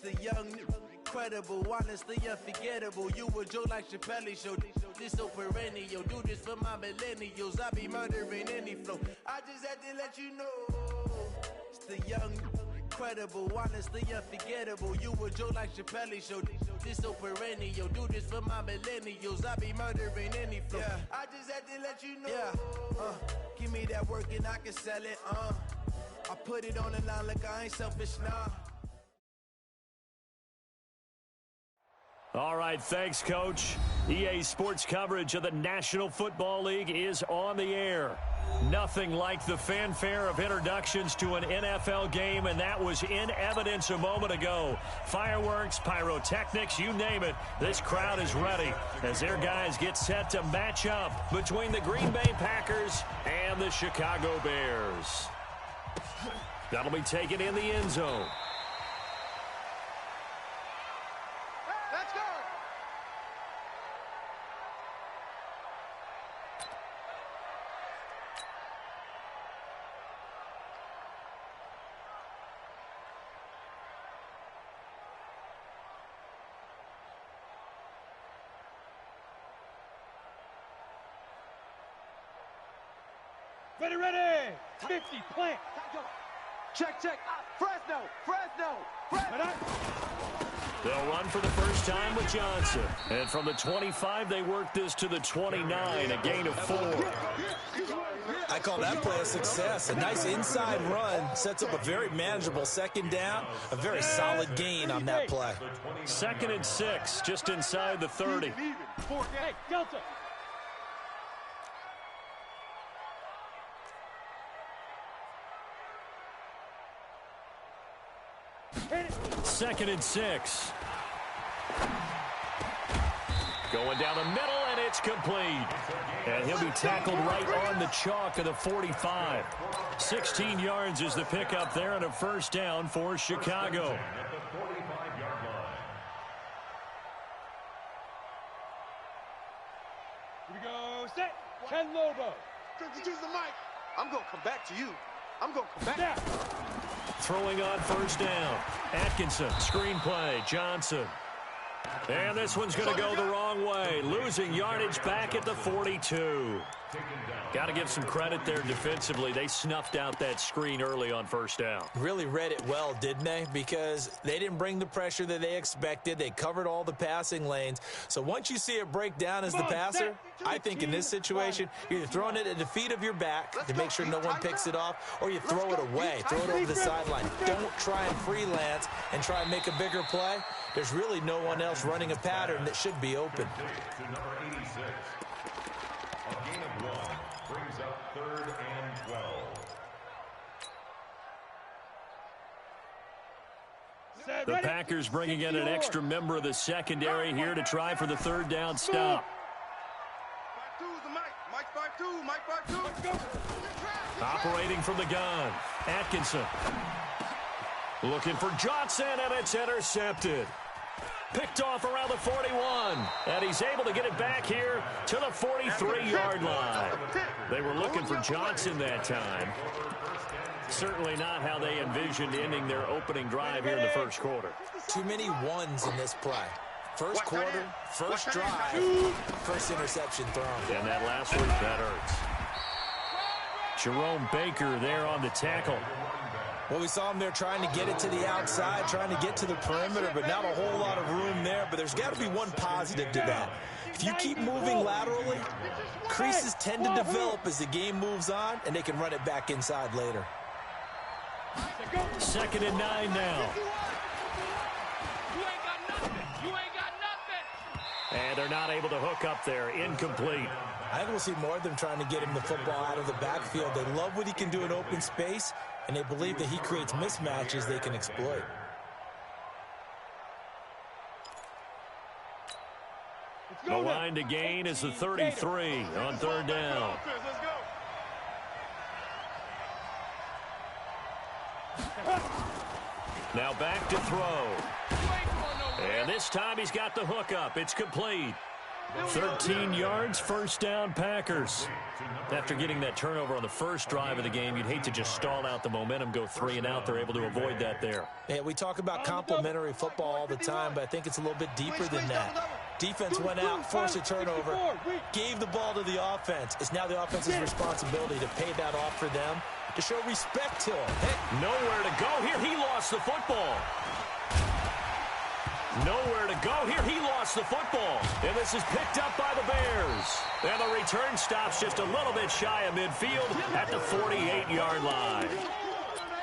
the young, incredible, honestly unforgettable. You a joke like Chappelle Show. This so perennial. Do this for my millennials. I be murdering any flow. I just had to let you know. It's the young, incredible, honestly unforgettable. You a joke like Chappelle Show. This so perennial. Do this for my millennials. I be murdering any flow. Yeah. I just had to let you know. Yeah. Give me that work and I can sell it. I put it on the line like I ain't selfish now. All right, thanks, Coach. EA Sports coverage of the National Football League is on the air. Nothing like the fanfare of introductions to an NFL game, and that was in evidence a moment ago. Fireworks, pyrotechnics, you name it. This crowd is ready as their guys get set to match up between the Green Bay Packers and the Chicago Bears. That'll be taken in the end zone. Let's go. Ready. 50, plant. Check. Fresno. They'll run for the first time with Johnson. And from the 25, they work this to the 29, a gain of 4. I call that play a success. A nice inside run sets up a very manageable second down, a very solid gain on that play. 2nd and 6, just inside the 30. Hey, Delta. Second and 6. Going down the middle, and it's complete. And he'll be tackled right on the chalk of the 45. 16 yards is the pickup there, and a first down for Chicago. Here we go, set. Ken Lobo. Use the mic. I'm going to come back to you. I'm going to come back. Throwing on first down. Atkinson, screen play, Johnson. And this one's going to go the wrong way. Losing yardage back at the 42. Got to give some credit there defensively. They snuffed out that screen early on first down. Really read it well, didn't they? Because they didn't bring the pressure that they expected. They covered all the passing lanes. So once you see it break down as the passer, I think in this situation, you're either throwing it at the feet of your back to make sure no one picks it off, or you throw it away, throw it over the sideline. Don't try and freelance and try and make a bigger play. There's really no one else running a pattern that should be open. The Packers bringing in an extra member of the secondary here to try for the third down stop. Operating from the gun, Atkinson. Looking for Johnson, and it's intercepted. Picked off around the 41, and he's able to get it back here to the 43-yard line. They were looking for Johnson that time. Certainly not how they envisioned ending their opening drive here in the first quarter. Too many ones in this play. First quarter, first drive, first interception thrown. And that last one, that hurts. Jerome Baker there on the tackle. Well, we saw him there trying to get it to the outside, trying to get to the perimeter, but not a whole lot of room there. But there's got to be one positive to that. If you keep moving laterally, creases tend to develop as the game moves on, and they can run it back inside later. 2nd and 9 now. And they're not able to hook up there. Incomplete. I think we'll see more of them trying to get him the football out of the backfield. They love what he can do in open space, and they believe that he creates mismatches they can exploit. The line to gain is the 33 on third down. Now back to throw. And this time he's got the hook up. It's complete. 13 yards, first down, Packers. After getting that turnover on the first drive of the game, you'd hate to just stall out the momentum, go 3 and out. They're able to avoid that there. Yeah, we talk about complementary football all the time, but I think it's a little bit deeper than that. Defense went out, forced a turnover, gave the ball to the offense. It's now the offense's responsibility to pay that off for them, to show respect to him. Hey, nowhere to go here. He lost the football. Nowhere to go here. He lost the football. And this is picked up by the Bears. And the return stops just a little bit shy of midfield at the 48-yard line.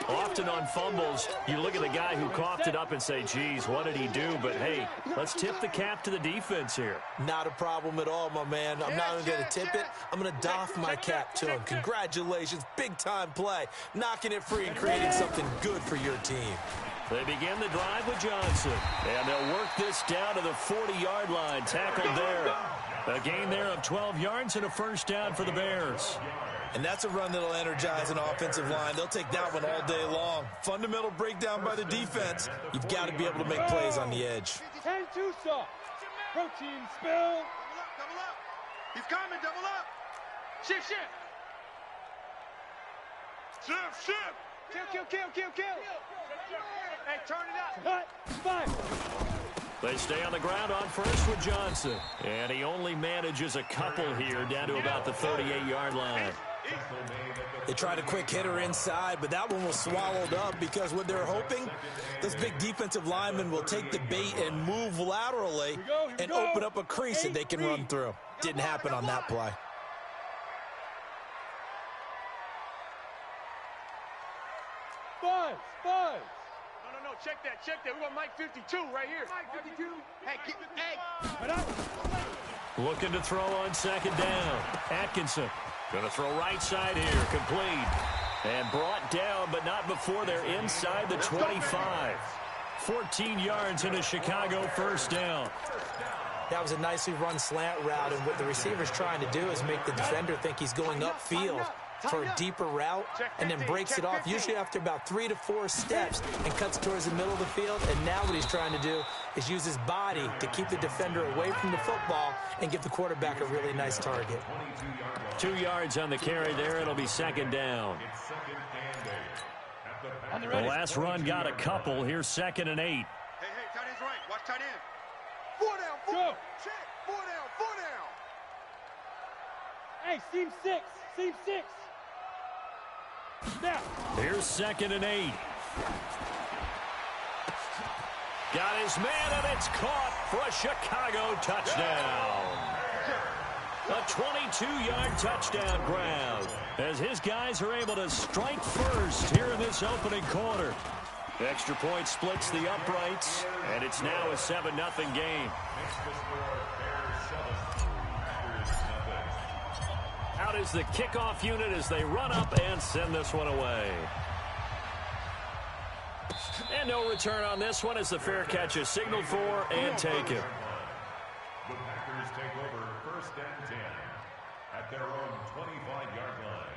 Often on fumbles, you look at the guy who coughed it up and say, geez, what did he do? But, hey, let's tip the cap to the defense here. Not a problem at all, my man. I'm not even going to tip it. I'm going to doff my cap to him. Congratulations. Big-time play. Knocking it free and creating something good for your team. They begin the drive with Johnson. And they'll work this down to the 40-yard line. Tackled there. A gain there of 12 yards and a first down for the Bears. And that's a run that'll energize an offensive line. They'll take that one all day long. Fundamental breakdown by the defense. You've got to be able to make plays on the edge. 10-2 stop. Protein spill. Double up. He's coming. Double up. Shift. Shift. Kill. Hey, turn it up. Cut. 5. They stay on the ground on first with Johnson. And he only manages a couple here down to about the 38-yard line. They tried a quick hitter inside, but that one was swallowed up because what they're hoping, those big defensive linemen will take the bait and move laterally and open up a crease that they can run through. Didn't happen on that play. Five. No. Check that. We got Mike 52 right here. Mike 52. Hey. Looking to throw on second down. Atkinson going to throw right side here. Complete. And brought down, but not before they're inside the 25. 14 yards in a Chicago first down. That was a nicely run slant route, and what the receiver's trying to do is make the defender think he's going upfield for a deeper route, and then breaks it off, usually after about 3 to 4 steps, and cuts towards the middle of the field. And now what he's trying to do is use his body to keep the defender away from the football and give the quarterback a really nice target. 2 yards on the carry there. It'll be second down. The last run got a couple. Here's 2nd and 8. Hey, tight end's right. Watch tight end. 4 down. Check. 4 down. Hey, seam 6. Now. Here's 2nd and 8. Got his man, and it's caught for a Chicago touchdown. A 22-yard touchdown grab as his guys are able to strike first here in this opening quarter. Extra point splits the uprights, and it's now a 7-0 game. Out is the kickoff unit as they run up and send this one away. And no return on this one as the fair catch is signaled for and taken. The Packers take over 1st and 10 at their own 25-yard line.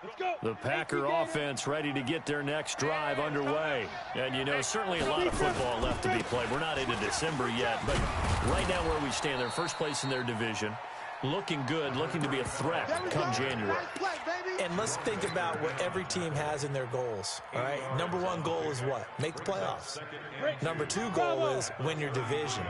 Let's go. The Packer offense ready to get their next drive underway. And, you know, certainly a lot of football left to be played. We're not into December yet, but right now where we stand, they're first place in their division. Looking good, looking to be a threat come January. And let's think about what every team has in their goals, all right? Number 1 goal is what? Make the playoffs. Number 2 goal is win your division.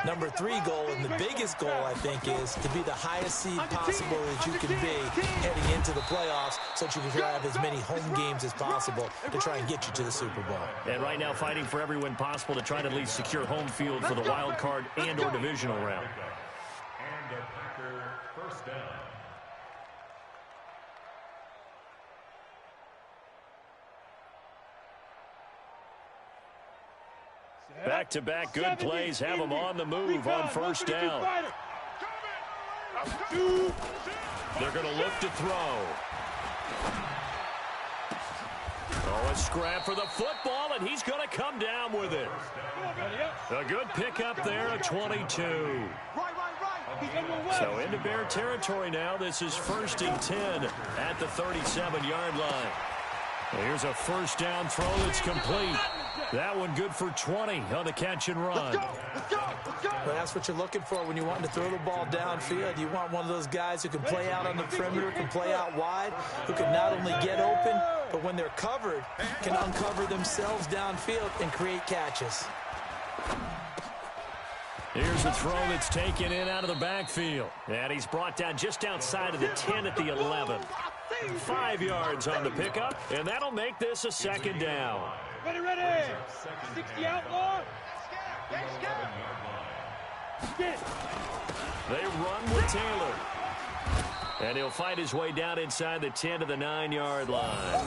Number 3 goal, and the biggest goal, I think, is to be the highest seed possible that you can be heading into the playoffs so that you can have as many home games as possible to try and get you to the Super Bowl. And right now fighting for every win possible to try to at least secure home field for the wild card and or divisional round. And a Packer first down. Back-to-back good plays have them on the move on first down. They're going to look to throw. Oh, a scrap for the football, and he's going to come down with it. A good pickup there at 22. So into Bear territory now. This is 1st and 10 at the 37-yard line. Here's a first down throw that's complete. That one good for 20 on the catch and run. Let's go. Let's go. Let's go. But that's what you're looking for when you want to throw the ball downfield. You want one of those guys who can play out on the perimeter, can play out wide, who can not only get open, but when they're covered, can uncover themselves downfield and create catches. Here's a throw that's taken in out of the backfield. And he's brought down just outside of the 10 at the 11. 5 yards on the pickup, and that'll make this a second down. Ready, ready. 60 outlaw. Get. They run with Taylor. And he'll fight his way down inside the 10 to the 9-yard line.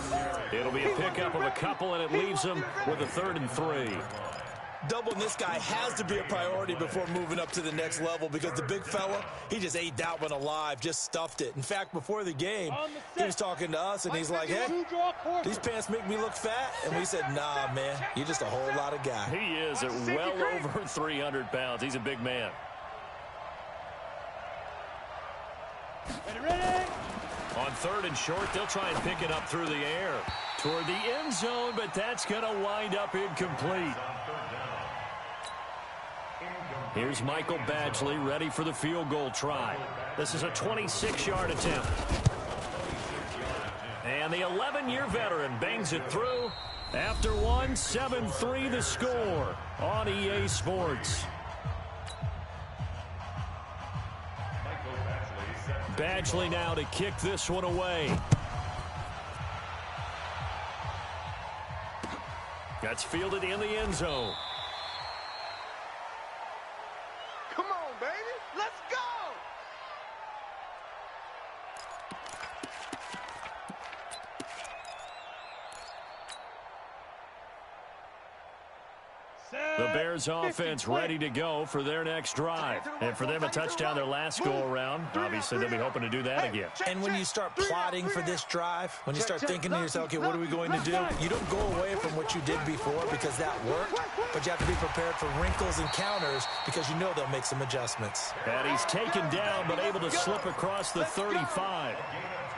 It'll be a pickup of a couple, and it leaves him with a 3rd and 3. Doubling this guy has to be a priority before moving up to the next level because the big fella, he just ate that one alive, just stuffed it. In fact, before the game, he was talking to us, and he's like, hey, these pants make me look fat. And we said, nah, man, you're just a whole lot of guy. He is at well over 300 pounds. He's a big man. Ready, ready. On 3rd and short, they'll try and pick it up through the air toward the end zone, but that's going to wind up incomplete. Here's Michael Badgley ready for the field goal try. This is a 26-yard attempt. And the 11-year veteran bangs it through. After one, 7-3 the score on EA Sports. Badgley now to kick this one away. That's fielded in the end zone. Come on, baby. Let's go. The Bears offense ready to go for their next drive. And for them, a touchdown their last go-around. Obviously, they'll be hoping to do that again. And when you start plotting for this drive, when you start thinking to yourself, okay, what are we going to do? You don't go away from what you did before because that worked, but you have to be prepared for wrinkles and counters because you know they'll make some adjustments. And he's taken down, but able to slip across the 35.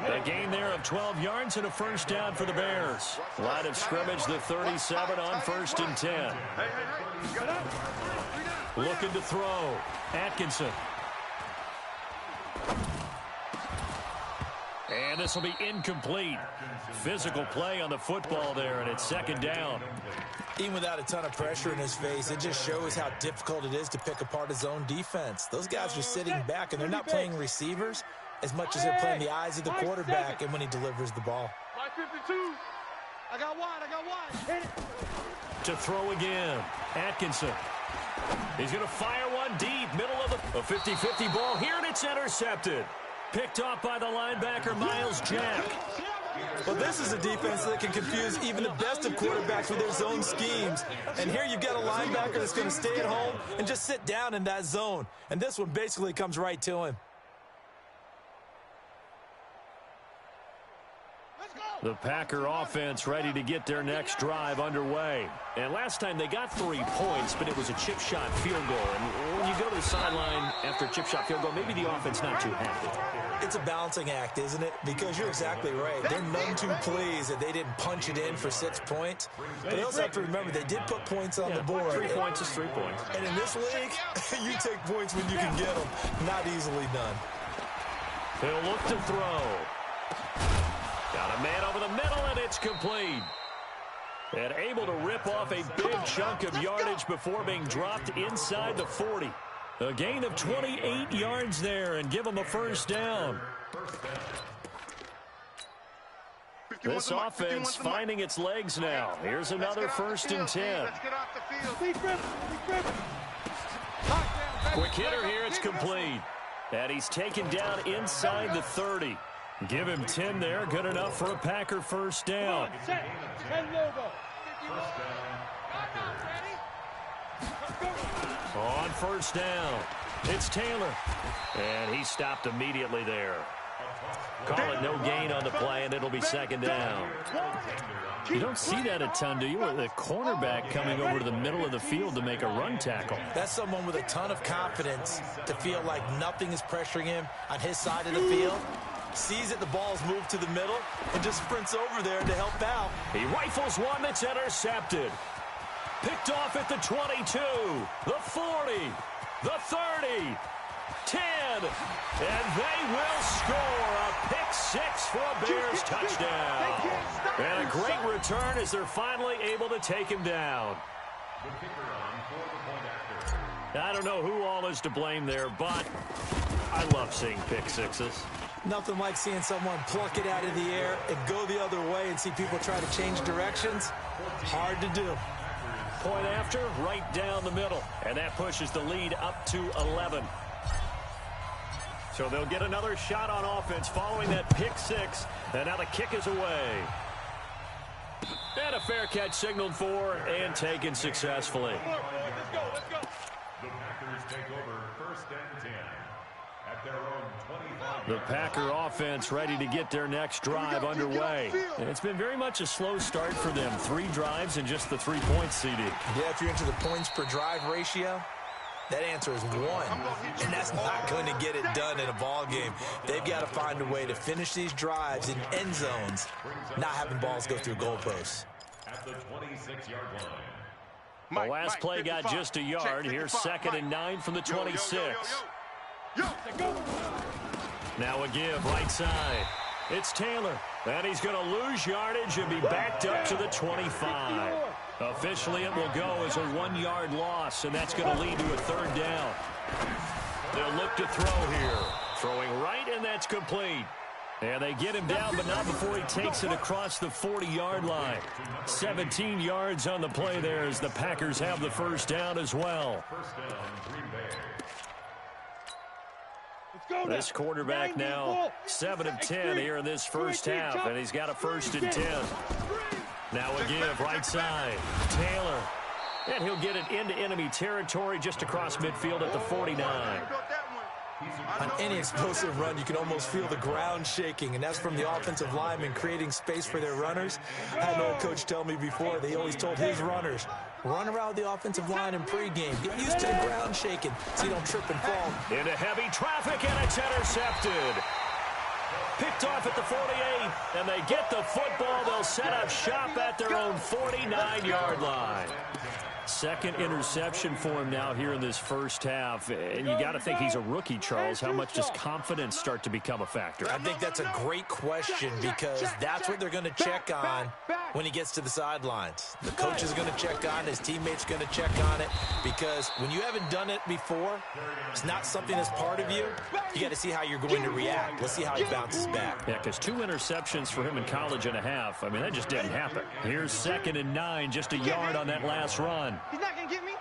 A gain there of 12 yards and a first down for the Bears. Line of scrimmage, the 37 on 1st and 10. Looking to throw. Atkinson. And this will be incomplete. Physical play on the football there, and it's 2nd down. Even without a ton of pressure in his face, it just shows how difficult it is to pick apart his own defense. Those guys are sitting back, and they're not playing receivers as much as they're playing the eyes of the quarterback and when he delivers the ball. 552. I got wide. To throw again. Atkinson. He's going to fire one deep. Middle of a 50-50 ball here, and it's intercepted. Picked off by the linebacker, Miles Jack. Well, this is a defense that can confuse even the best of quarterbacks with their zone schemes. And here you've got a linebacker that's going to stay at home and just sit down in that zone. And this one basically comes right to him. The Packer offense ready to get their next drive underway. And last time they got 3 points, but it was a chip shot field goal. And when you go to the sideline after a chip shot field goal, maybe the offense not too happy. It's a balancing act, isn't it? Because you're exactly right. They're none too pleased that they didn't punch it in for 6 points. But they also have to remember they did put points on the board. 3 points is 3 points. And in this league, you take points when you can get them. Not easily done. He'll look to throw. Got a man over the middle, and it's complete. And able to rip off a big chunk of yardage before being dropped inside the 40. A gain of 28 yards there and give him a first down. This offense finding its legs now. Here's another 1st and 10. Let's get off the field. Quick hitter here, it's complete. And he's taken down inside the 30. Give him 10 there, good enough for a Packer first down. Set. 10 logo. On 1st down, it's Taylor. And he stopped immediately there. Call it no gain on the play, and it'll be 2nd down. You don't see that a ton, do you? With a cornerback coming over to the middle of the field to make a run tackle. That's someone with a ton of confidence to feel like nothing is pressuring him on his side of the field. Sees that the ball's moved to the middle and just sprints over there to help out. He rifles one that's intercepted. Picked off at the 22, the 40, the 30, 10, and they will score a pick six for a Bears touchdown. And a great return as they're finally able to take him down. The kicker on for the point after. I don't know who all is to blame there, but I love seeing pick sixes. Nothing like seeing someone pluck it out of the air and go the other way and see people try to change directions. Hard to do. Point after, right down the middle, and that pushes the lead up to 11. So they'll get another shot on offense following that pick six, and now the kick is away. And a fair catch signaled for and taken successfully. Let's go. The Packers take over first and 10 at their own 25. The Packer offense ready to get their next drive underway. And it's been very much a slow start for them. 3 drives and just the 3 points, CD. Yeah, if you're into the points per drive ratio, that answer is 1. And that's not going to get it done in a ball game. They've got to find a way to finish these drives in end zones, not having balls go through goalposts. At the 26-yard line. The last play got just a yard. Here's 2nd and 9 from the 26. Now a give right side. It's Taylor. And he's going to lose yardage and be backed up to the 25. Officially, it will go as a 1-yard loss, and that's going to lead to a 3rd down. They'll look to throw here. Throwing right, and that's complete. And they get him down, but not before he takes it across the 40-yard line. 17 yards on the play there as the Packers have the 1st down as well. This quarterback now 7 of 10 here in this first half, and he's got a 1st and 10. Now a give right side. Taylor. And he'll get it into enemy territory just across midfield at the 49. On any explosive run, you can almost feel the ground shaking, and that's from the offensive linemen creating space for their runners. I had an old coach tell me before, they always told his runners, run around the offensive line in pregame. Get used to the ground shaking so you don't trip and fall. Into heavy traffic, and it's intercepted. Picked off at the 48, and they get the football. They'll set up shop at their own 49-yard line. 2nd interception for him now here in this first half. And you got to think he's a rookie, Charles. How much does confidence start to become a factor? I think that's a great question because that's what they're going to check on when he gets to the sidelines. The coach is going to check on it. His teammates are going to check on it because when you haven't done it before, it's not something that's part of you. You got to see how you're going to react. Let's see how he bounces back. Yeah, because 2 interceptions for him in college and a half. I mean, that just didn't happen. Here's 2nd and 9, just a yard on that last run. He's not going to get me.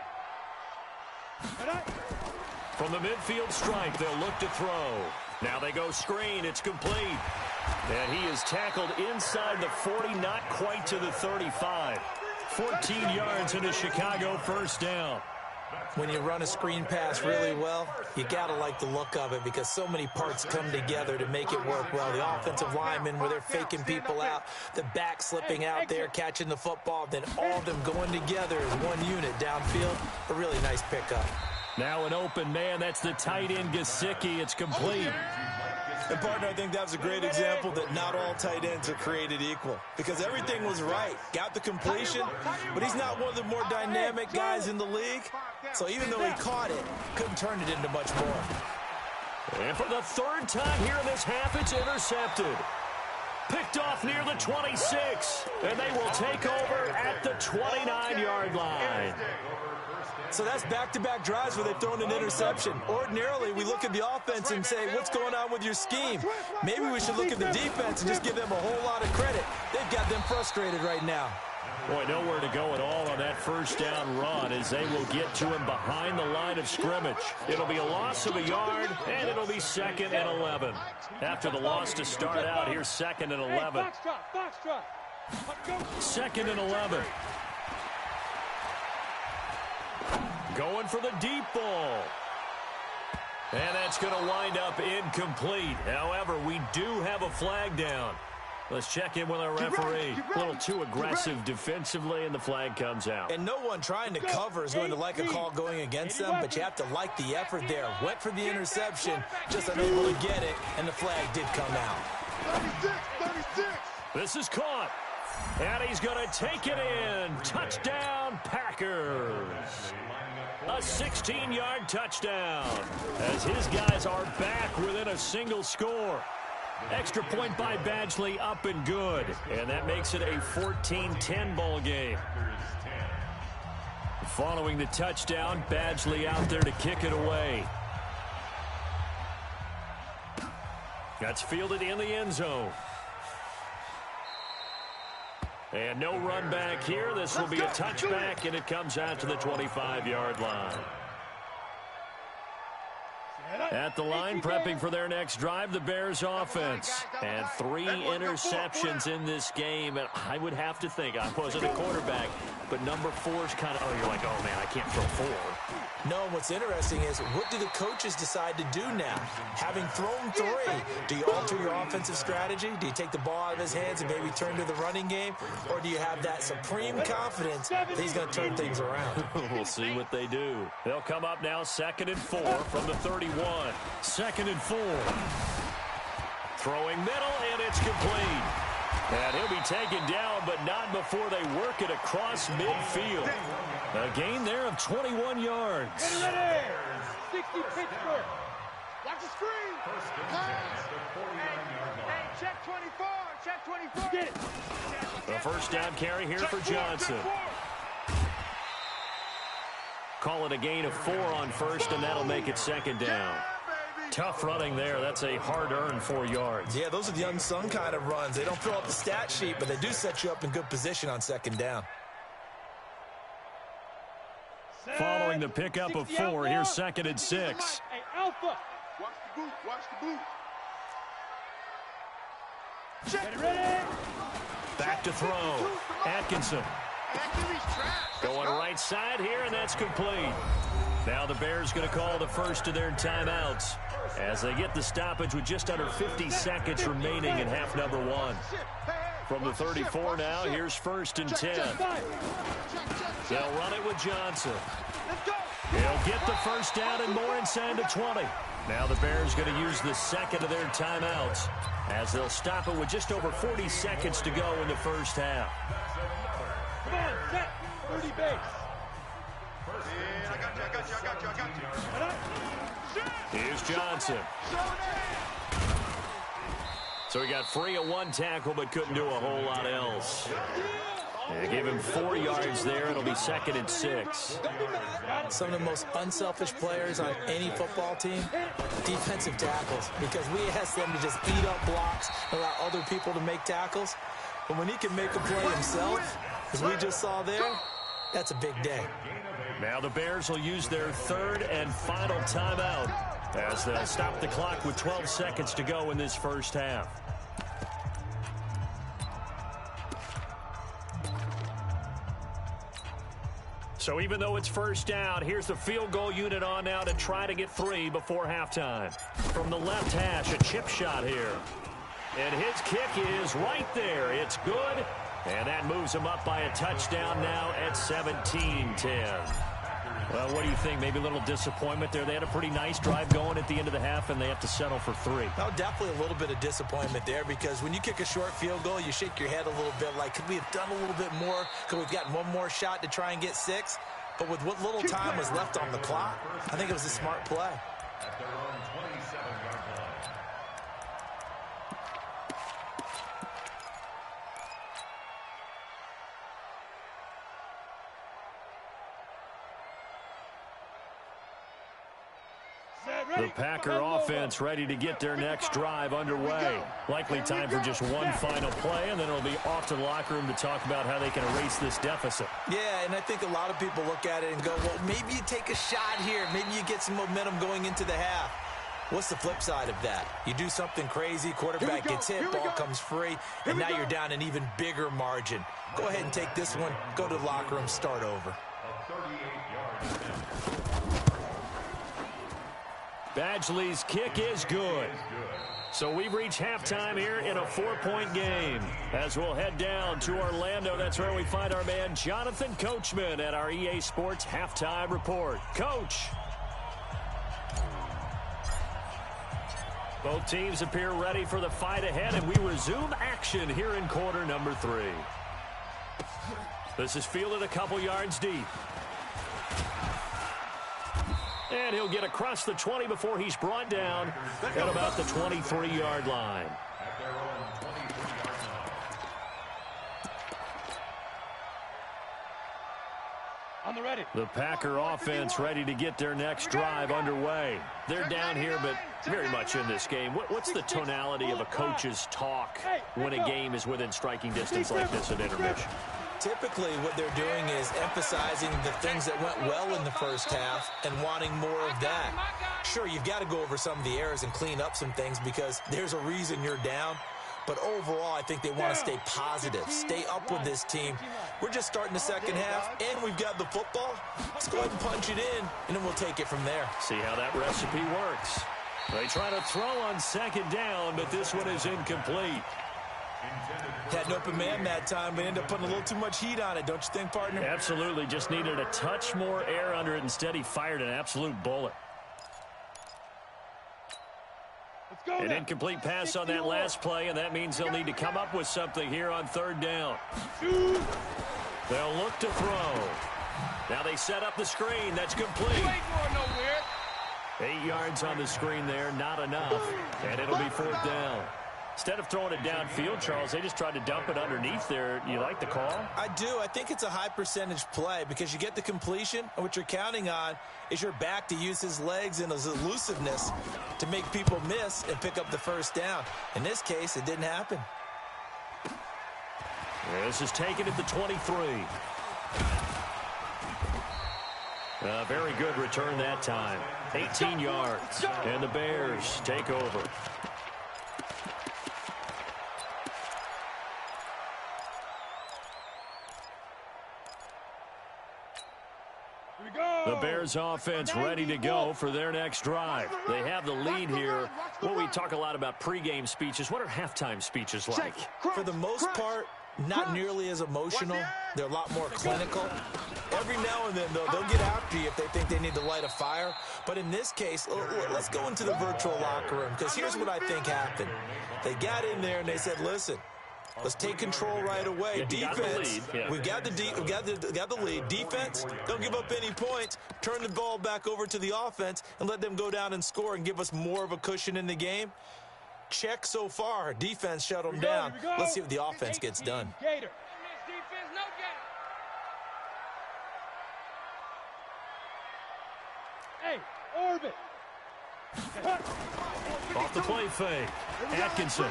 From the midfield stripe, they'll look to throw. Now they go screen. It's complete. And he is tackled inside the 40, not quite to the 35. 14 yards and a Chicago 1st down. When you run a screen pass really well, you got to like the look of it because so many parts come together to make it work well. The offensive linemen, where they're faking people out, the back slipping out there, catching the football, then all of them going together as one unit downfield. A really nice pickup. Now an open man. That's the tight end, Gesicki. It's complete. And, partner, I think that was a great example that not all tight ends are created equal because everything was right. Got the completion, but he's not one of the more dynamic guys in the league. So even though he caught it, couldn't turn it into much more. And for the 3rd time here in this half, it's intercepted. Picked off near the 26, and they will take over at the 29-yard line. So that's back-to-back drives where they've thrown an interception. Ordinarily, we look at the offense and say, what's going on with your scheme? Maybe we should look at the defense and just give them a whole lot of credit. They've got them frustrated right now. Boy, nowhere to go at all on that 1st down run as they will get to him behind the line of scrimmage. It'll be a loss of a yard, and it'll be 2nd and 11. After the loss to start out, here's 2nd and 11. 2nd and 11. Going for the deep ball. And that's going to wind up incomplete. However, we do have a flag down. Let's check in with our referee. A little too aggressive defensively, and the flag comes out. And no one trying to cover is going to like a call going against them, but you have to like the effort there. Went for the interception, just unable to get it, and the flag did come out. 36. This is caught. And he's going to take it in. Touchdown, Packers. A 16-yard touchdown as his guys are back within a single score. Extra point by Badgley up and good. And that makes it a 14-10 ball game. Following the touchdown, Badgley out there to kick it away. That's fielded in the end zone. And no run back here. This will be a touchback, and it comes out to the 25-yard line. At the line, prepping for their next drive, the Bears offense. And 3 interceptions in this game. And I would have to think, I wasn't a quarterback, but number 4 is kind of, oh, you're like, oh, man, I can't throw 4. No, what's interesting is, what do the coaches decide to do now? Having thrown 3, do you alter your offensive strategy? Do you take the ball out of his hands and maybe turn to the running game? Or do you have that supreme confidence that he's going to turn things around? We'll see what they do. They'll come up now 2nd and 4 from the 31. 2nd and 4. Throwing middle, and it's complete. And he'll be taken down, but not before they work it across midfield. A gain there of 21 yards. Ready. 60 Pittsburgh. Watch the screen. Hey, check 24. Check 24. Get it. The first down carry here for Johnson. Call it a gain of 4 on first, and that'll make it 2nd down. Tough running there. That's a hard-earned 4 yards. Yeah, those are the unsung kind of runs. They don't fill up the stat sheet, but they do set you up in good position on 2nd down. Following the pickup of 4, here's 2nd and 6. Hey, Alpha. Watch the boot. Watch the boot. Get ready. Back to throw. Atkinson. Going right side here, and that's complete. Now the Bears going to call the first of their timeouts as they get the stoppage with just under 50 seconds remaining in half number 1. From the 34 now, here's 1st and 10. They'll run it with Johnson. He'll get the first down and more inside the 20. Now the Bears going to use the 2nd of their timeouts as they'll stop it with just over 40 seconds to go in the first half. Come on, set. 30 base. Yeah, I got you. Here's Johnson. So he got free of 1 tackle, but couldn't do a whole lot else. They gave him 4 yards there. It'll be 2nd and 6. Some of the most unselfish players on any football team, defensive tackles, because we ask them to just eat up blocks and allow other people to make tackles. But when he can make a play himself, as we just saw there, that's a big day. Now the Bears will use their 3rd and final timeout as they'll stop the clock with 12 seconds to go in this first half. So even though it's first down, here's the field goal unit on now to try to get 3 before halftime. From the left hash, a chip shot here. And his kick is right there. It's good. And that moves him up by a touchdown now at 17-10. Well, what do you think? Maybe a little disappointment there. They had a pretty nice drive going at the end of the half, and they have to settle for 3. No, definitely a little bit of disappointment there, because when you kick a short field goal, you shake your head a little bit like, could we have done a little bit more? Could we have gotten 1 more shot to try and get 6? But with what little time was left on the clock, I think it was a smart play. At their own 27-yard line. The Packer offense ready to get their next drive underway. Likely time for just 1 final play, and then it'll be off to the locker room to talk about how they can erase this deficit. Yeah, and I think a lot of people look at it and go, well, maybe you take a shot here. Maybe you get some momentum going into the half. What's the flip side of that? You do something crazy, quarterback gets hit, ball comes free, and now you're down an even bigger margin. Go ahead and take this one, go to the locker room, start over. A 38-yard attempt. Badgley's kick is good. So we've reached halftime here in a 4-point game. As we'll head down to Orlando, that's where we find our man Jonathan Coachman at our EA Sports Halftime Report. Coach. Both teams appear ready for the fight ahead, and we resume action here in quarter number 3. This is fielded a couple yards deep. And he'll get across the 20 before he's brought down at about the 23-yard line. At their own 23-yard line. On the ready. The Packer offense ready to get their next drive underway. They're down here, but very much in this game. What's the tonality of a coach's talk when a game is within striking distance like this at intermission? Typically, what they're doing is emphasizing the things that went well in the first half and wanting more of that. Sure, you've got to go over some of the errors and clean up some things because there's a reason you're down. But overall, I think they want to stay positive, stay up with this team. We're just starting the second half, and we've got the football. Let's go ahead and punch it in, and then we'll take it from there. See how that recipe works. They try to throw on second down, but this one is incomplete. Had an open man that time, but ended up putting a little too much heat on it, don't you think, partner? Absolutely. Just needed a touch more air under it. Instead, he fired an absolute bullet. An incomplete pass on that last play, and that means they'll need to come up with something here on third down. They'll look to throw. Now they set up the screen. That's complete. 8 yards on the screen there, not enough, and it'll be fourth down. Instead of throwing it downfield, Charles, they just tried to dump it underneath there. You like the call? I do. I think it's a high percentage play because you get the completion, and what you're counting on is your back to use his legs and his elusiveness to make people miss and pick up the first down. In this case, it didn't happen. This is taken at the 23. A very good return that time. 18 yards, and the Bears take over. The Bears offense ready to go for their next drive. They have the lead here. Well, we talk a lot about pregame speeches. What are halftime speeches like? For the most part, not nearly as emotional. They're a lot more clinical. Every now and then, though, they'll get after you if they think they need to light a fire. But in this case, let's go into the virtual locker room because here's what I think happened. They got in there and they said, listen, let's take control right away. Defense, we've got the lead. Defense, don't give up any points. Turn the ball back over to the offense and let them go down and score and give us more of a cushion in the game. Check so far. Defense shut them down. Let's see what the offense gets done. Hey, Orbit. Off the play fake. Atkinson.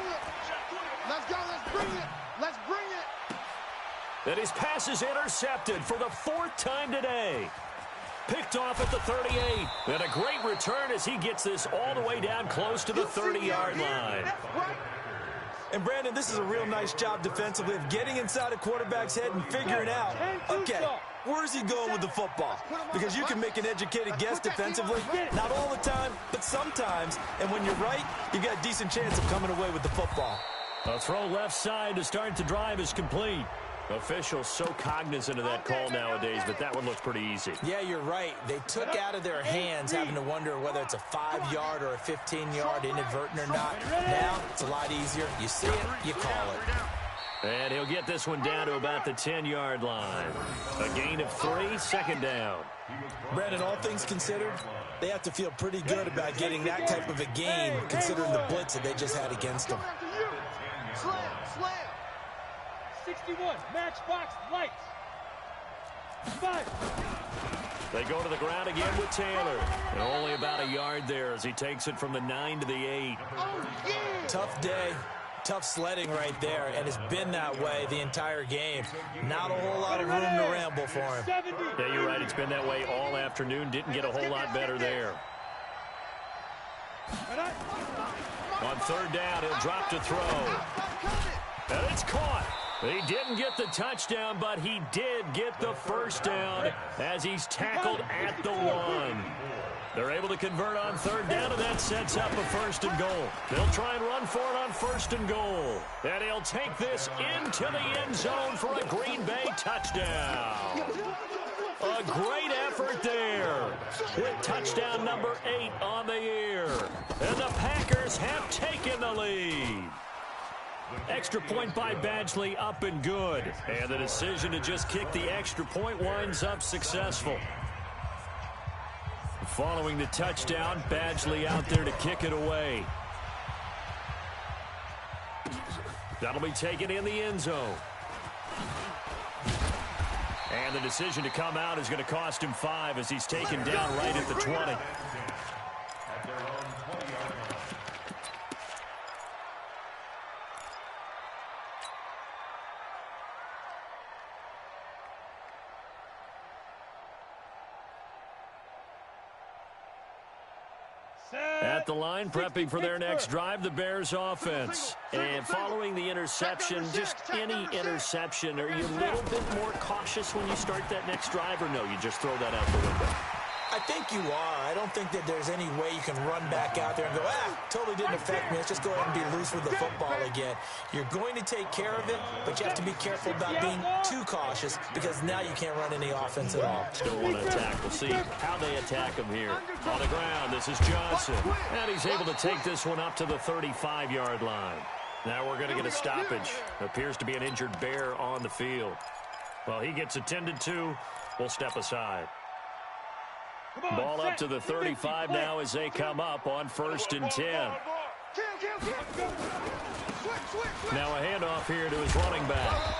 Let's go, let's bring it. Let's bring it. And his pass is intercepted for the fourth time today. Picked off at the 38. And a great return as he gets this all the way down close to the 30-yard line. And, Brandon, this is a real nice job defensively of getting inside a quarterback's head and figuring out, okay, where's he going with the football? Because you can make an educated guess defensively, not all the time, but sometimes. And when you're right, you've got a decent chance of coming away with the football. A throw left side to start the drive is complete. Officials so cognizant of that call nowadays, but that one looks pretty easy. Yeah, you're right. They took out of their hands having to wonder whether it's a 5-yard or a 15-yard inadvertent or not. Now, it's a lot easier. You see it, you call it. And he'll get this one down to about the 10-yard line. A gain of 3, second down. Brandon, all things considered, they have to feel pretty good about getting that type of a gain considering the blitz that they just had against them. Slam, slam. 61, matchbox lights. 5. They go to the ground again with Taylor. And only about a yard there as he takes it from the 9 to the 8. Oh, yeah. Tough day. Tough sledding right there, and it's been that way the entire game. Not a whole lot of room to ramble for him. Yeah, you're right. It's been that way all afternoon. Didn't get a whole lot better there. On third down, he'll drop to throw. And it's caught. He didn't get the touchdown, but he did get the first down as he's tackled at the 1. They're able to convert on third down, and that sets up a first and goal. They'll try and run for it on first and goal. And he'll take this into the end zone for a Green Bay touchdown. A great effort there with touchdown number 8 on the year. And the Packers have taken the lead. Extra point by Badgley, up and good. And the decision to just kick the extra point winds up successful. Following the touchdown, Badgley out there to kick it away. That'll be taken in the end zone. And the decision to come out is going to cost him 5 as he's taken down right at the 20. At their own 20-yard line. At the line, prepping for their next drive, the Bears offense. And following the interception, just any interception, are you a little bit more cautious when you start that next drive, or no, you just throw that out the window? I think you are. I don't think that there's any way you can run back out there and go, totally didn't affect me. Let's just go ahead and be loose with the football again. You're going to take care of it, but you have to be careful about being too cautious because now you can't run any offense at all. Still want to attack. We'll see how they attack him here. On the ground, this is Johnson. And he's able to take this one up to the 35-yard line. Now we're going to get a stoppage. Appears to be an injured Bear on the field. Well, he gets attended to. We'll step aside. Ball up to the 35 now as they come up on 1st and 10. Now a handoff here to his running back.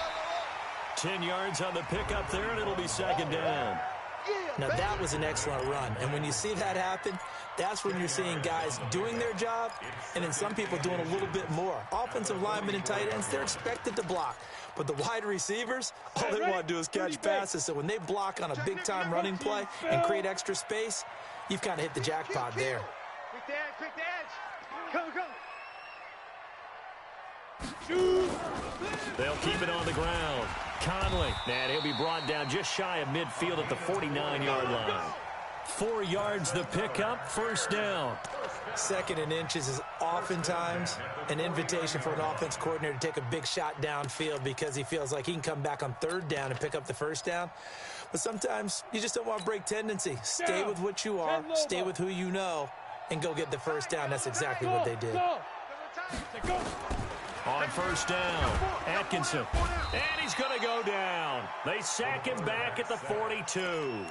10 yards on the pickup there, and it'll be 2nd down. Now, that was an excellent run. And when you see that happen, that's when you're seeing guys doing their job and then some people doing a little bit more. Offensive linemen and tight ends, they're expected to block. But the wide receivers, all they want to do is catch passes. So when they block on a big-time running play and create extra space, you've kind of hit the jackpot there. Pick the edge, pick the edge. Go, go. They'll keep it on the ground. Conley, and he'll be brought down just shy of midfield at the 49-yard line. 4 yards the pickup, 1st down. 2nd and inches is oftentimes an invitation for an offense coordinator to take a big shot downfield because he feels like he can come back on 3rd down and pick up the 1st down. But sometimes you just don't want to break tendency. Stay with what you are, stay with who you know, and go get the 1st down. That's exactly what they did. On 1st down, Atkinson. And he's going to go down. They sack him back at the 42.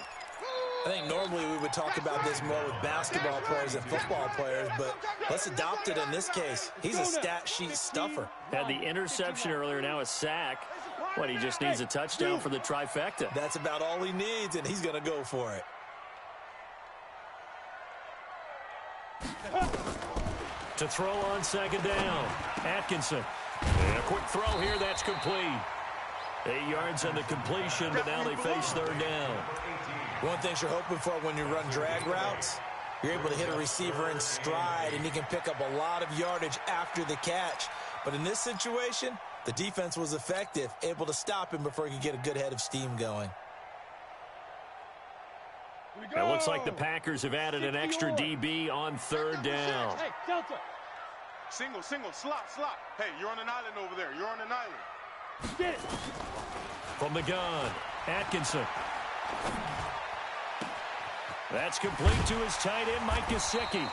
I think normally we would talk about this more with basketball players than football players, but let's adopt it in this case. He's a stat sheet stuffer. Had the interception earlier, now a sack. What, he just needs a touchdown for the trifecta. That's about all he needs, and he's going to go for it. To throw on 2nd down, Atkinson. And a quick throw here, that's complete. 8 yards on the completion, but now they face 3rd down. One thing you're hoping for when you run drag routes, you're able to hit a receiver in stride, and he can pick up a lot of yardage after the catch. But in this situation, the defense was effective, able to stop him before he could get a good head of steam going. It looks like the Packers have added an extra DB on 3rd down. Hey, Delta. Single, slot. Hey, you're on an island over there. You're on an island. Get it. From the gun, Atkinson. That's complete to his tight end, Mike Gesicki.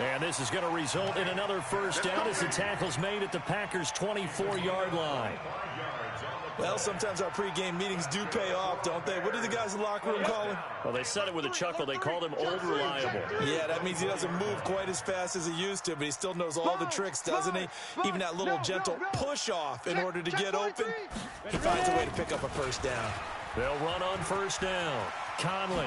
And this is going to result in another 1st down as the tackle's made at the Packers' 24-yard line. Well, sometimes our pregame meetings do pay off, don't they? What do the guys in the locker room call him? Well, they said it with a chuckle. They called him Old Reliable. Yeah, that means he doesn't move quite as fast as he used to, but he still knows all the tricks, doesn't he? Even that little gentle push-off in order to get open, he finds a way to pick up a 1st down. They'll run on 1st down. Conley.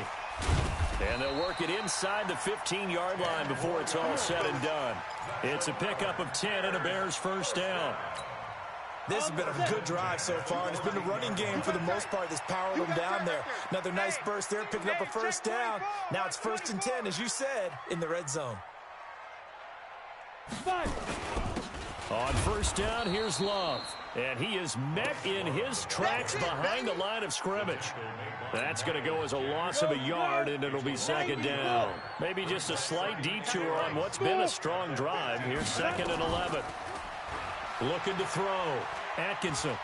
And they'll work it inside the 15-yard line before it's all said and done. It's a pickup of 10 and a Bears 1st down. This has been a good drive so far, and it's been the running game for the most part that's powered them down there. Another nice burst there, picking up a 1st down. Now it's 1st and 10, as you said, in the red zone. On 1st down, here's Love. And he is met in his tracks behind the line of scrimmage. That's going to go as a loss of a yard, and it'll be 2nd down. Maybe just a slight detour on what's been a strong drive. Here's 2nd and 11. Looking to throw. Atkinson.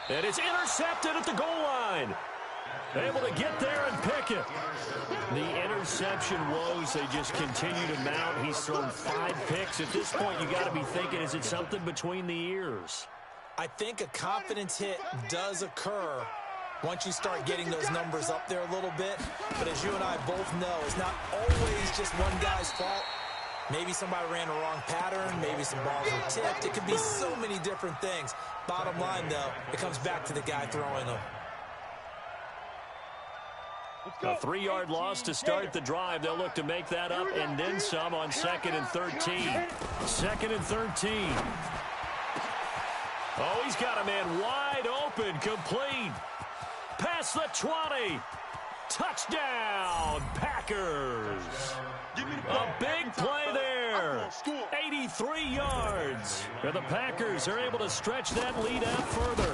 And it's intercepted at the goal line. Able to get there and pick it. The interception woes, they just continue to mount. He's thrown 5 picks. At this point, you got to be thinking, is it something between the ears? I think a confidence hit does occur once you start getting those numbers up there a little bit. But as you and I both know, it's not always just one guy's fault. Maybe somebody ran a wrong pattern. Maybe some balls were tipped. It could be so many different things. Bottom line, though, it comes back to the guy throwing them. A 3-yard loss to start the drive. They'll look to make that up and then some on 2nd and 13. 2nd and 13. Oh, he's got a man wide open, complete. Past the 20. Touchdown, Packers. A big play there. 83 yards. And the Packers are able to stretch that lead out further.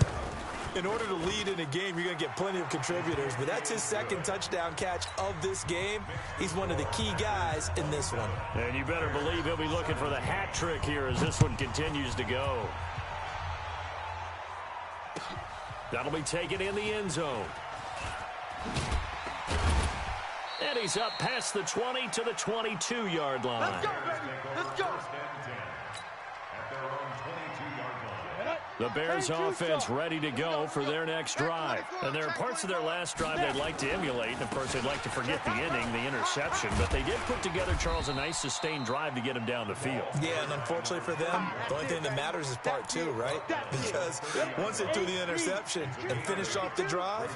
In order to lead in a game, you're going to get plenty of contributors, but that's his 2nd touchdown catch of this game. He's one of the key guys in this one. And you better believe he'll be looking for the hat trick here as this one continues to go. That'll be taken in the end zone. And he's up past the 20 to the 22-yard line. Let's go, baby. Let's go. The Bears offense ready to go for their next drive. And there are parts of their last drive they'd like to emulate. And, of course, they'd like to forget the inning, the interception. But they did put together, Charles, a nice sustained drive to get him down the field. Yeah, and unfortunately for them, the only thing that matters is part 2, right? Because once they threw the interception and finished off the drive,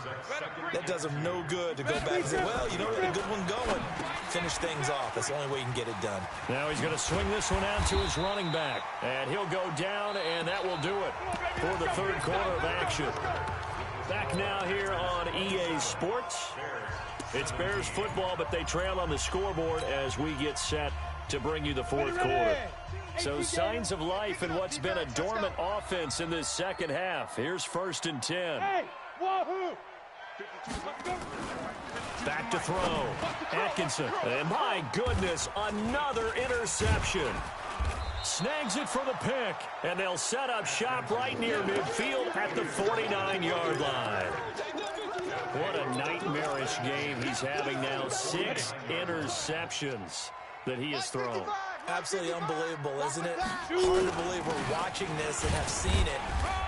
that does them no good to go back and say, well, you know, we had a good one going. Finish things off. That's the only way you can get it done. Now he's going to swing this one out to his running back. And he'll go down, and that will do it for the 3rd quarter of action. Back now here on EA Sports. It's Bears football, but they trail on the scoreboard as we get set to bring you the 4th quarter. So signs of life in what's been a dormant offense in this second half. Here's 1st and 10. Hey, wahoo! Back to throw. Atkinson. And my goodness, another interception. Snags it for the pick, and they'll set up shop right near midfield at the 49-yard line. What a nightmarish game he's having now. 6 interceptions that he has thrown. Absolutely unbelievable, isn't it? Hard to believe we're watching this and have seen it,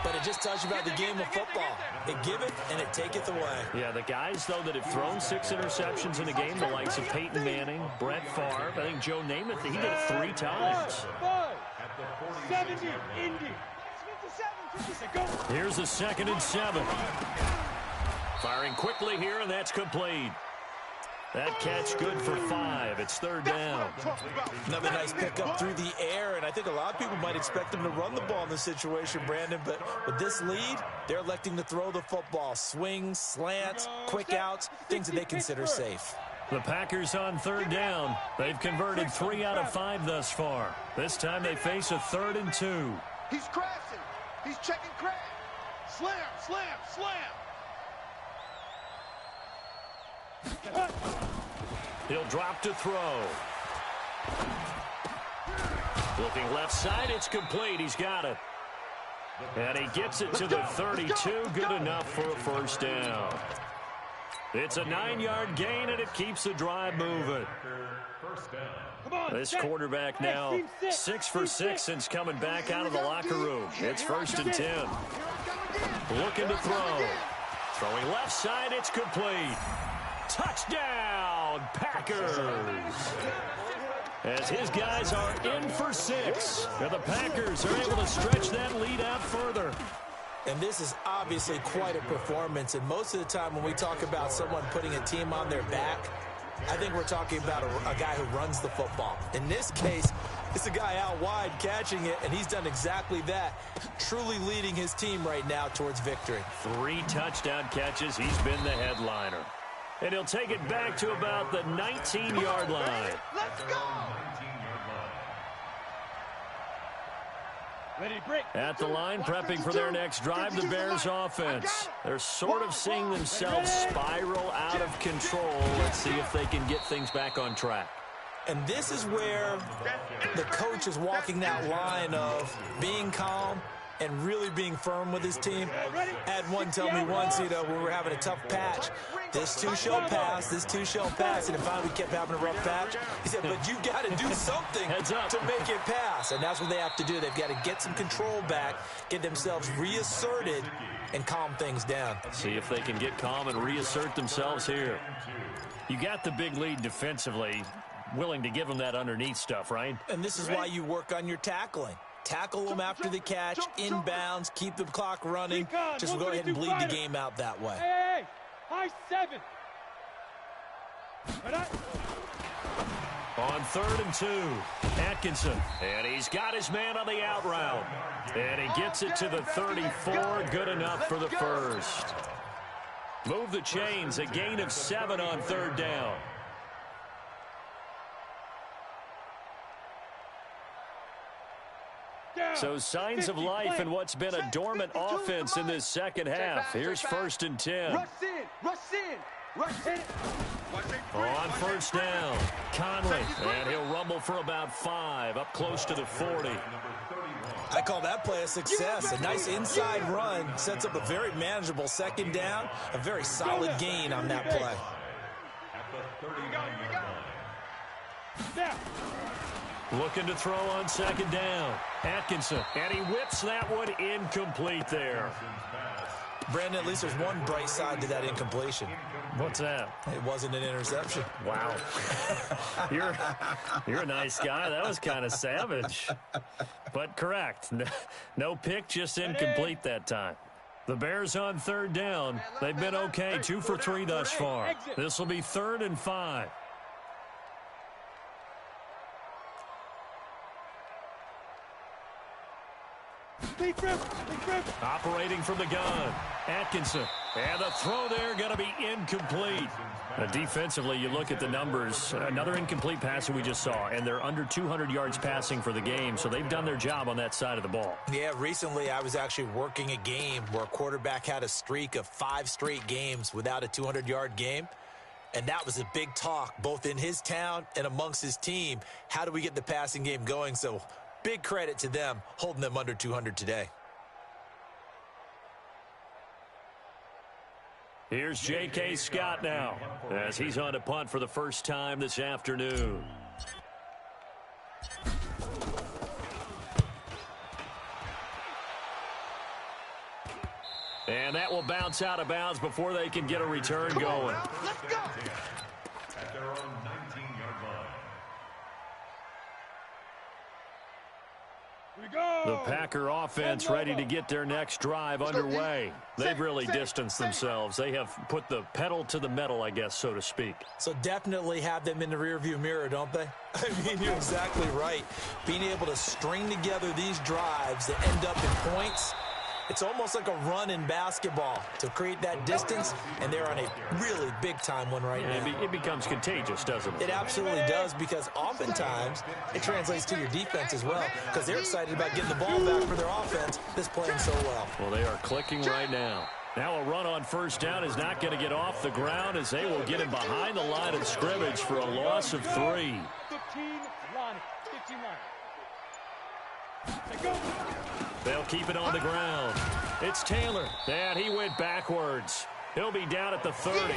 but it just tells you about the game of football. It giveth and it taketh away. Yeah, the guys, though, that have thrown 6 interceptions in a game, the likes of Peyton Manning, Brett Favre, I think Joe Namath, he did it 3 times. 70, Indy. Here's a 2nd and 7. Firing quickly here, and that's complete. That catch good for 5. It's 3rd down. Another nice pickup through the air, and I think a lot of people might expect them to run the ball in this situation, Brandon, but with this lead, they're electing to throw the football. Swings, slants, quick outs, things that they consider safe. The Packers on 3rd down. They've converted 3 out of 5 thus far. This time they face a 3rd and 2. He's crashing. He's checking crash. Slam, slam, slam. He'll drop to throw. Looking left side, it's complete. He's got it. And he gets it to the 32. Good enough for a 1st down. It's a 9-yard gain, and it keeps the drive moving. This quarterback now 6 for 6 since coming back out of the locker room. It's 1st and 10. Looking to throw. Throwing left side, it's complete. Touchdown, Packers. As his guys are in for 6. And the Packers are able to stretch that lead out further. And this is obviously quite a performance. And most of the time when we talk about someone putting a team on their back, I think we're talking about a guy who runs the football. In this case, it's a guy out wide catching it, and he's done exactly that, truly leading his team right now towards victory. 3 touchdown catches. He's been the headliner. And he'll take it back to about the 19-yard line. Let's go. Ready, break. At the line, prepping for their next drive, the Bears offense. They're sort of seeing themselves spiral out of control. Let's see if they can get things back on track. And this is where the coach is walking that line of being calm and really being firm with his team. I had one tell me once, when we were having a tough patch, this too shall pass, this too shall pass. And if finally we kept having a rough patch, he said, but you've got to do something to make it pass. And that's what they have to do. They've got to get some control back, get themselves reasserted, and calm things down. See if they can get calm and reassert themselves here. You got the big lead defensively, willing to give them that underneath stuff, right? And this is why you work on your tackling. Tackle them after the catch, inbounds, keep the clock running. Just go ahead and bleed the game out that way. Hey, high 7. On 3rd and 2, Atkinson. And he's got his man on the out route. And he gets it to the 34. Good enough for the first. Move the chains. A gain of 7 on 3rd down. So signs of life in what's been a dormant offense in this second half. Here's 1st and 10. Rush in, rush in, rush in. On 1st down, Conley, and he'll rumble for about 5, up close to the 40. I call that play a success. A nice inside run sets up a very manageable 2nd down, a very solid gain on that play. Looking to throw on 2nd down. Atkinson, and he whips that one incomplete there. Brandon, at least there's one bright side to that incompletion. What's that? It wasn't an interception. Wow. You're a nice guy. That was kind of savage. But correct. No pick, just incomplete that time. The Bears on 3rd down. They've been okay, 2 for 3 thus far. This will be 3rd and 5. Operating from the gun, Atkinson. And the throw there going to be incomplete. Defensively, you look at the numbers. Another incomplete pass that we just saw, and they're under 200 yards passing for the game, so they've done their job on that side of the ball. Yeah, recently I was actually working a game where a quarterback had a streak of 5 straight games without a 200-yard game. And that was a big talk, both in his town and amongst his team. How do we get the passing game going? So big credit to them, holding them under 200 today. Here's J.K. Scott now, as he's on to punt for the first time this afternoon. And that will bounce out of bounds before they can get a return going. Let's go. At their own 19-yard line. The Packer offense ready to get their next drive underway. They've really distanced themselves. They have put the pedal to the metal, I guess, so to speak. So definitely have them in the rearview mirror, don't they? I mean, you're exactly right. Being able to string together these drives that end up in points, it's almost like a run in basketball to create that distance, and they're on a really big-time one right now. It becomes contagious, doesn't it? It absolutely does, because oftentimes it translates to your defense as well, because they're excited about getting the ball back for their offense that's playing so well. Well, they are clicking right now. Now a run on 1st down is not going to get off the ground, as they will get him behind the line of scrimmage for a loss of 3. 15 line. 15 line. Go. They'll keep it on the ground. It's Taylor, and he went backwards. He'll be down at the 30.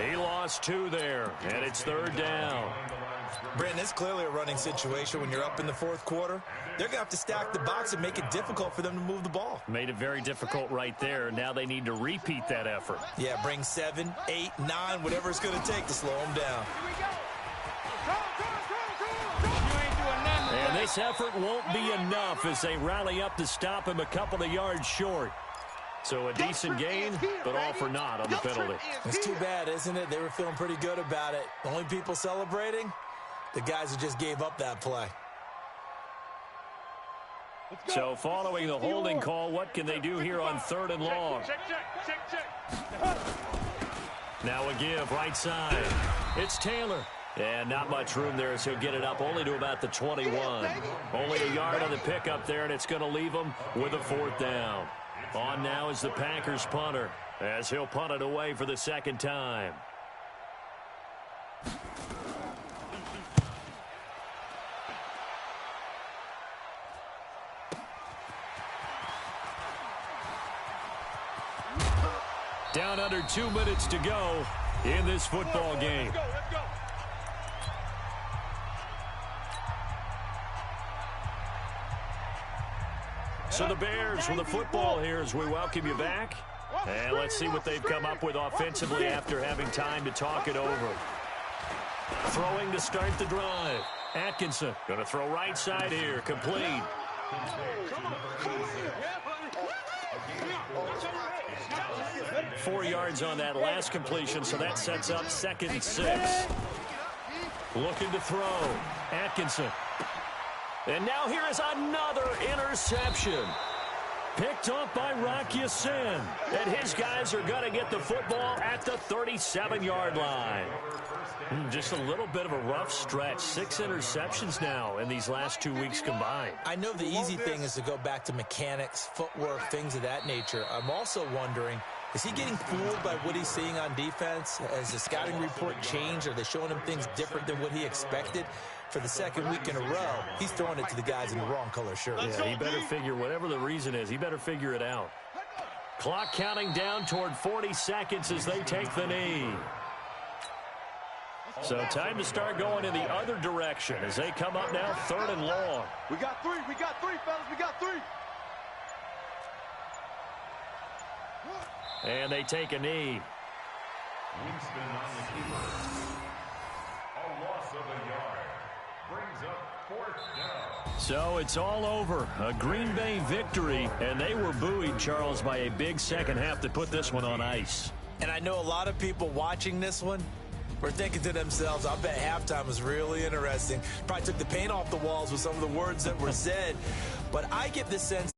He lost 2 there, and it's 3rd down. Brandon, it's clearly a running situation when you're up in the 4th quarter. They're going to have to stack the box and make it difficult for them to move the ball. Made it very difficult right there. Now they need to repeat that effort. Yeah, bring 7, 8, 9, whatever it's going to take to slow them down. And this effort won't be enough as they rally up to stop him a couple of yards short. So a decent gain, but all for naught on the penalty. It's too bad, isn't it? They were feeling pretty good about it. The only people celebrating, the guys who just gave up that play. So following the holding call, what can they do here on 3rd and long? Now a give, right side. It's Taylor. And not much room there, as he'll get it up only to about the 21. Only a yard on the pickup there, and it's going to leave him with a 4th down. On now is the Packers punter, as he'll punt it away for the 2nd time. down under 2 minutes to go in this football game. Let's go. So the Bears with the football here as we welcome you back. And let's see what they've come up with offensively after having time to talk it over. Throwing to start the drive. Atkinson going to throw right side here. Complete. 4 yards on that last completion, so that sets up 2nd and 6. Looking to throw. Atkinson. And now here is another interception. Picked up by Rock Ya-Sin. And his guys are going to get the football at the 37-yard line. Just a little bit of a rough stretch. 6 interceptions now in these last 2 weeks combined. I know the easy thing is to go back to mechanics, footwork, things of that nature. I'm also wondering, is he getting fooled by what he's seeing on defense? Has the scouting report changed? Are they showing him things different than what he expected? For the 2nd week in a row, he's throwing it to the guys in the wrong color shirt. Yeah, he better figure, whatever the reason is, he better figure it out. Clock counting down toward 40 seconds as they take the knee. So time to start going in the other direction as they come up now 3rd and long. We got three, fellas, we got 3. And they take a knee. Winston on the keeper. A loss of a yard. Brings up 4th down. So it's all over. A Green Bay victory, and they were buoyed, Charles, by a big second half to put this one on ice. And I know a lot of people watching this one were thinking to themselves, I bet halftime was really interesting. Probably took the paint off the walls with some of the words that were said. But I get the sense